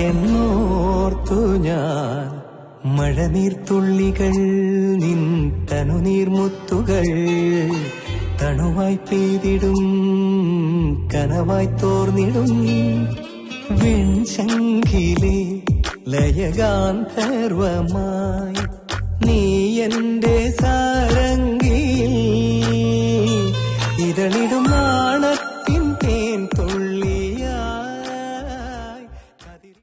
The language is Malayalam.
എന്നോർത്തു ഞാൻ മഴനീർത്തുള്ളികൾ നിൻ തനുനീർമുത്തുകൾ തണുവായി പെയ്തിടും കനവായി തോർന്നിടും വെൺശങ്കിലെ ലയഗാന്ധർവമായി നീ എന്റെ സാരംഗിയിൽ ഇതളിടും നാണ